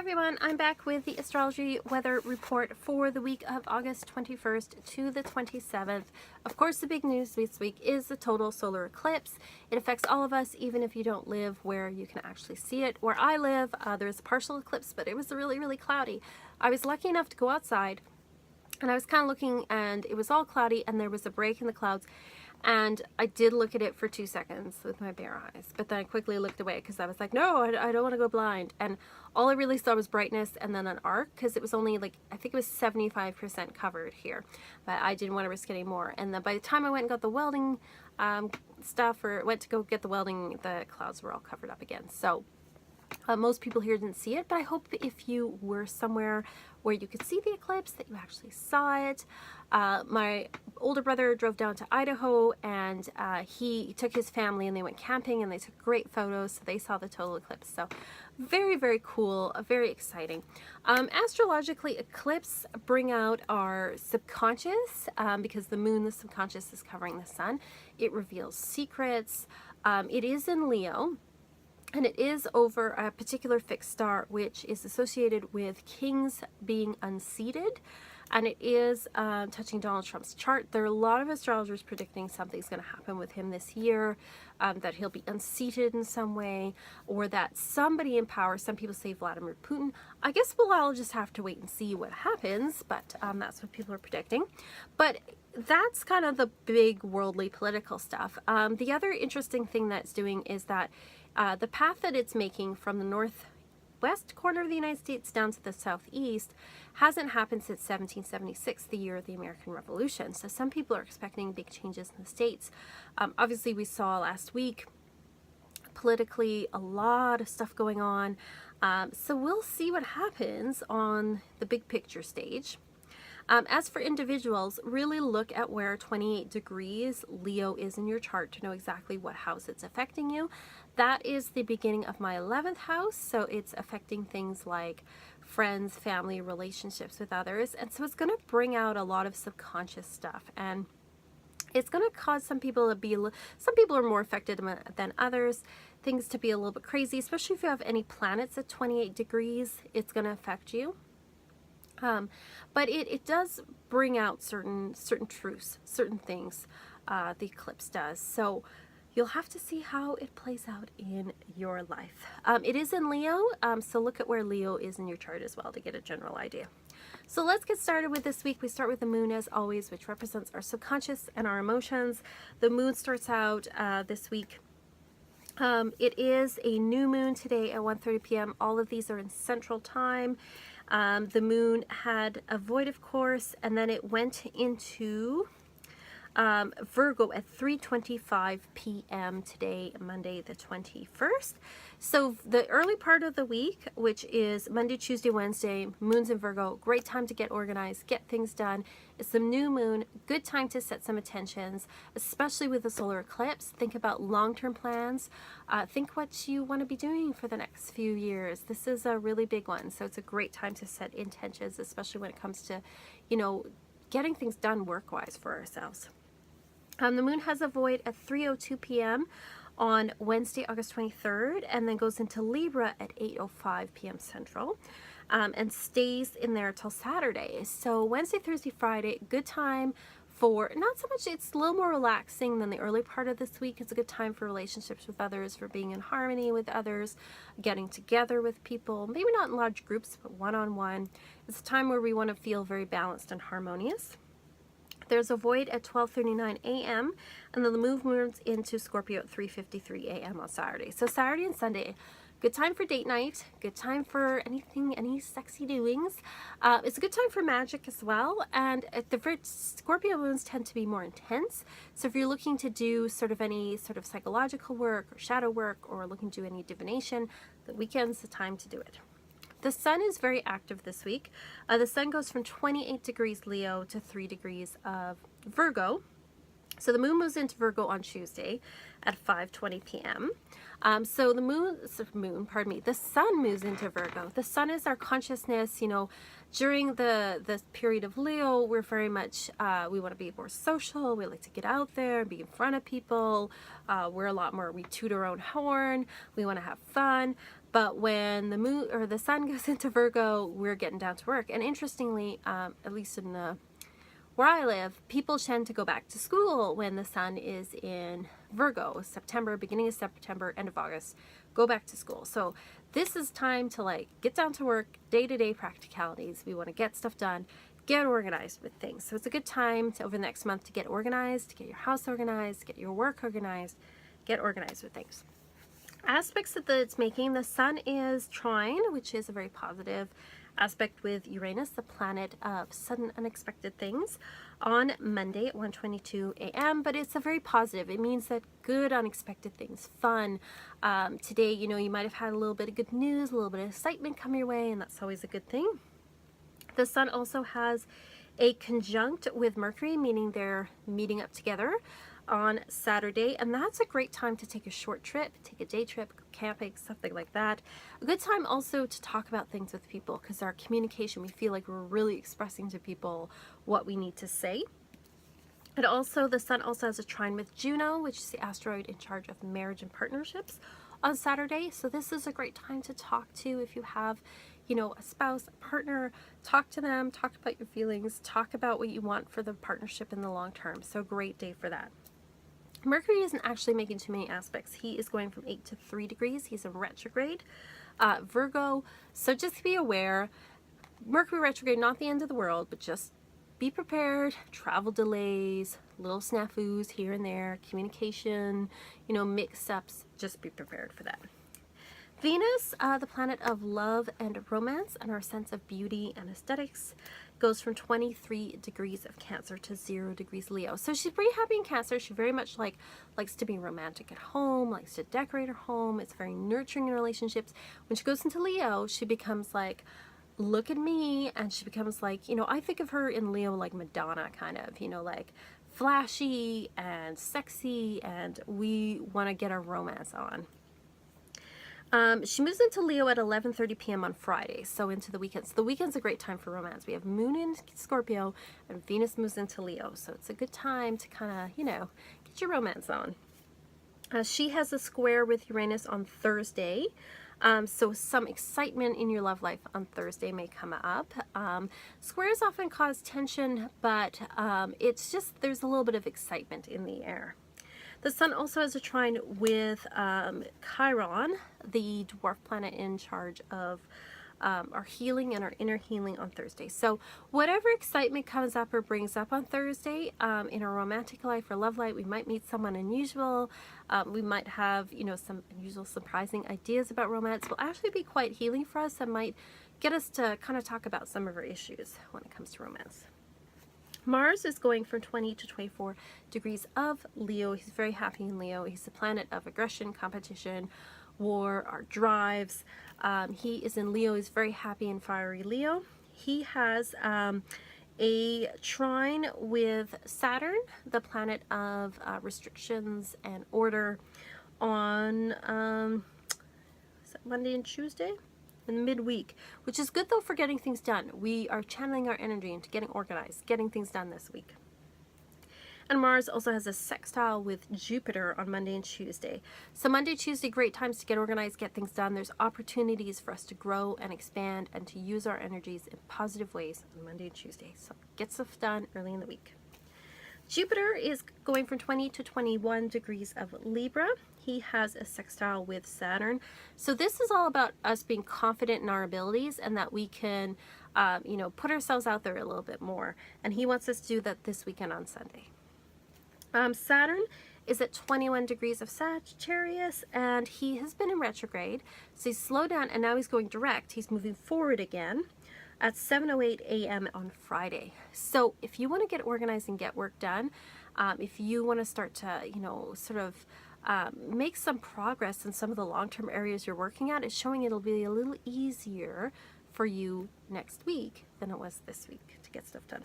everyone, I'm back with the astrology weather report for the week of August 21st to the 27th. Of course, the big news this week is the total solar eclipse. It affects all of us, even if you don't live where you can actually see it. Where I live, there's a partial eclipse, but it was really cloudy. I was lucky enough to go outside, and I was kind of looking, and it was all cloudy, and there was a break in the clouds. And I did look at it for 2 seconds with my bare eyes, but then I quickly looked away because I was like, no, I don't want to go blind. And all I really saw was brightness and then an arc, because it was only like, I think it was 75% covered here, but I didn't want to risk any more. And then by the time I went and got the welding stuff, or went to go get the welding, the clouds were all covered up again. So most people here didn't see it, but I hope if you were somewhere where you could see the eclipse that you actually saw it. My older brother drove down to Idaho, and he took his family and they went camping, and they took great photos, so they saw the total eclipse. So very cool, very exciting. Astrologically, eclipses bring out our subconscious, because the moon, the subconscious, is covering the sun. It reveals secrets. It is in Leo, and it is over a particular fixed star, which is associated with kings being unseated. And it is touching Donald Trump's chart. There are a lot of astrologers predicting something's going to happen with him this year, that he'll be unseated in some way, or that somebody in power, some people say Vladimir Putin. I guess we'll all just have to wait and see what happens, but that's what people are predicting. But that's kind of the big worldly political stuff. The other interesting thing that's doing is that the path that it's making from the northwest corner of the United States down to the southeast hasn't happened since 1776, the year of the American Revolution. So some people are expecting big changes in the States. Obviously, we saw last week politically a lot of stuff going on. So we'll see what happens on the big picture stage. As for individuals, really look at where 28 degrees Leo is in your chart to know exactly what house it's affecting you. That is the beginning of my 11th house, so it's affecting things like friends, family, relationships with others, and so it's going to bring out a lot of subconscious stuff, and it's going to cause some people to be, some people are more affected than others, things to be a little bit crazy, especially if you have any planets at 28 degrees, it's going to affect you. But it does bring out certain truths, certain things, the eclipse does. So you'll have to see how it plays out in your life. It is in Leo, so look at where Leo is in your chart as well to get a general idea. So let's get started with this week. We start with the moon as always, which represents our subconscious and our emotions. The moon starts out this week. It is a new moon today at 1:30 p.m. All of these are in Central Time. The moon had a void, of course, and then it went into Virgo at 3:25 p.m. today, Monday the 21st. So the early part of the week, which is Monday, Tuesday, Wednesday, moon's in Virgo, great time to get organized, get things done. It's the new moon, good time to set some intentions, especially with the solar eclipse. Think about long-term plans. Think what you want to be doing for the next few years. This is a really big one, so it's a great time to set intentions, especially when it comes to, you know, getting things done work-wise for ourselves. The moon has a void at 3:02 p.m. on Wednesday, August 23rd, and then goes into Libra at 8:05 p.m. Central, and stays in there till Saturday. So Wednesday, Thursday, Friday, good time for, not so much, it's a little more relaxing than the early part of this week. It's a good time for relationships with others, for being in harmony with others, getting together with people, maybe not in large groups, but one-on-one. It's a time where we want to feel very balanced and harmonious. There's a void at 12:39 a.m. and then the moon moves into Scorpio at 3:53 a.m. on Saturday. So Saturday and Sunday, good time for date night, good time for anything, any sexy doings. It's a good time for magic as well, and the Scorpio moons tend to be more intense. So if you're looking to do sort of any sort of psychological work or shadow work, or looking to do any divination, the weekend's the time to do it. The sun is very active this week. The sun goes from 28 degrees Leo to 3 degrees of Virgo. So the moon moves into Virgo on Tuesday at 5:20 p.m. So the the sun moves into Virgo. The sun is our consciousness. You know, during the period of Leo, we're very much, we want to be more social. We like to get out there and be in front of people. We're a lot more, we toot our own horn. We want to have fun. But when the moon or the sun goes into Virgo, we're getting down to work. And interestingly, at least in where I live, people tend to go back to school when the sun is in Virgo. September, beginning of September, end of August, go back to school. So this is time to like get down to work, day-to-day practicalities. We want to get stuff done, get organized with things. So it's a good time to, over the next month, to get organized, to get your house organized, get your work organized, get organized with things. Aspects that it's making, the sun is trine, which is a very positive aspect with Uranus, the planet of sudden unexpected things, on Monday at 1:22 a.m. But it's a very positive. It means that good unexpected things, fun. Today, you know, you might have had a little bit of good news, a little bit of excitement come your way, and that's always a good thing. The sun also has a conjunct with Mercury, meaning they're meeting up together on Saturday, and that's a great time to take a short trip, take a day trip, go camping, something like that. A good time also to talk about things with people, because our communication, we feel like we're really expressing to people what we need to say. And also the sun also has a trine with Juno, which is the asteroid in charge of marriage and partnerships, on Saturday. So this is a great time to talk to, if you have, you know, a spouse, a partner, talk to them, talk about your feelings, talk about what you want for the partnership in the long term. So great day for that. Mercury isn't actually making too many aspects. He is going from 8 to 3 degrees. He's in retrograde, Virgo. So just be aware, Mercury retrograde, not the end of the world, but just be prepared. Travel delays, little snafus here and there, communication, you know, mix-ups. Just be prepared for that. Venus, the planet of love and romance and our sense of beauty and aesthetics, goes from 23 degrees of Cancer to 0 degrees Leo. So she's pretty happy in Cancer. She very much likes to be romantic at home, likes to decorate her home. It's very nurturing in relationships. When she goes into Leo, she becomes like, look at me, and she becomes like, you know, I think of her in Leo like Madonna, kind of, you know, like flashy and sexy, and we want to get our romance on. She moves into Leo at 11:30 p.m. on Friday, so into the weekend. So the weekend's a great time for romance. We have Moon in Scorpio, and Venus moves into Leo, so it's a good time to kind of, you know, get your romance on. She has a square with Uranus on Thursday, so some excitement in your love life on Thursday may come up. Squares often cause tension, but it's just, there's a little bit of excitement in the air. The sun also has a trine with Chiron, the dwarf planet in charge of our healing and our inner healing on Thursday. So whatever excitement comes up or brings up on Thursday in our romantic life or love life, we might meet someone unusual. We might have, you know, some unusual, surprising ideas about romance. Will actually be quite healing for us and might get us to kind of talk about some of our issues when it comes to romance. Mars is going from 20 to 24 degrees of Leo. He's very happy in Leo. He's the planet of aggression, competition, war, our drives. He is in Leo. He's very happy in fiery Leo. He has a trine with Saturn, the planet of restrictions and order, on is that Monday and Tuesday? In midweek, which is good though for getting things done. We are channeling our energy into getting organized, getting things done this week. And Mars also has a sextile with Jupiter on Monday and Tuesday. So Monday, Tuesday, great times to get organized, get things done. There's opportunities for us to grow and expand and to use our energies in positive ways on Monday and Tuesday. So get stuff done early in the week. Jupiter is going from 20 to 21 degrees of Libra. He has a sextile with Saturn. So this is all about us being confident in our abilities and that we can, you know, put ourselves out there a little bit more. And he wants us to do that this weekend on Sunday. Saturn is at 21 degrees of Sagittarius, and he has been in retrograde. So he's slowed down, and now he's going direct. He's moving forward again at 7:08 a.m. on Friday. So if you want to get organized and get work done, if you want to start to, you know, sort of make some progress in some of the long-term areas you're working at, it's showing it'll be a little easier for you next week than it was this week to get stuff done.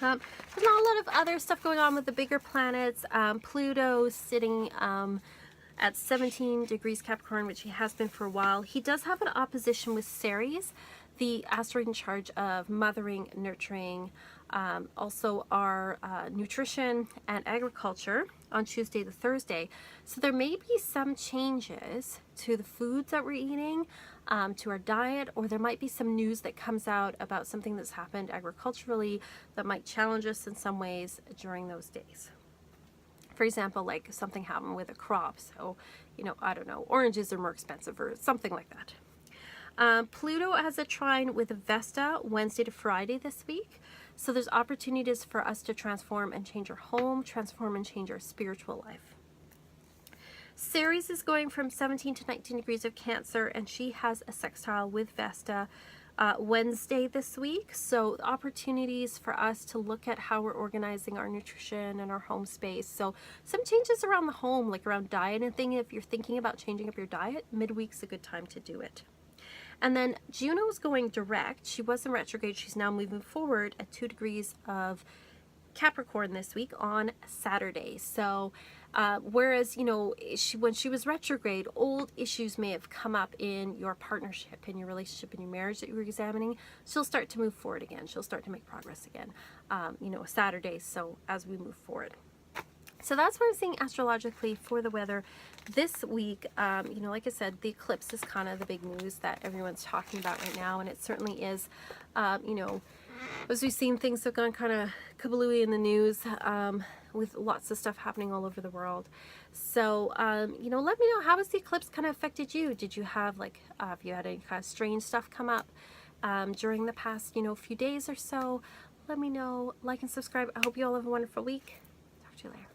There's not a lot of other stuff going on with the bigger planets. Pluto sitting at 17 degrees Capricorn, which he has been for a while. He does have an opposition with Ceres, the asteroid in charge of mothering, nurturing, Also our nutrition and agriculture on Tuesday to Thursday. So there may be some changes to the foods that we're eating, to our diet, or there might be some news that comes out about something that's happened agriculturally that might challenge us in some ways during those days. For example, like something happened with a crop, so, you know, I don't know, oranges are more expensive or something like that. Pluto has a trine with Vesta Wednesday to Friday this week. So there's opportunities for us to transform and change our home, transform and change our spiritual life. Ceres is going from 17 to 19 degrees of Cancer, and she has a sextile with Vesta Wednesday this week. So opportunities for us to look at how we're organizing our nutrition and our home space. So some changes around the home, like around diet and thing. If you're thinking about changing up your diet, midweek's a good time to do it. And then Juno's going direct. She was in retrograde. She's now moving forward at 2 degrees of Capricorn this week on Saturday. So whereas, you know, when she was retrograde, old issues may have come up in your partnership, in your relationship, in your marriage that you were examining. She'll start to move forward again. She'll start to make progress again, you know, Saturday. So as we move forward. So that's what I'm seeing astrologically for the weather this week. You know, like I said, the eclipse is kind of the big news that everyone's talking about right now, and it certainly is. You know, as we've seen, things have gone kind of kablooey in the news, with lots of stuff happening all over the world. So, you know, let me know, how has the eclipse kind of affected you? Did you have, like, have you had any kind of strange stuff come up during the past, you know, few days or so? Let me know. Like and subscribe. I hope you all have a wonderful week. Talk to you later.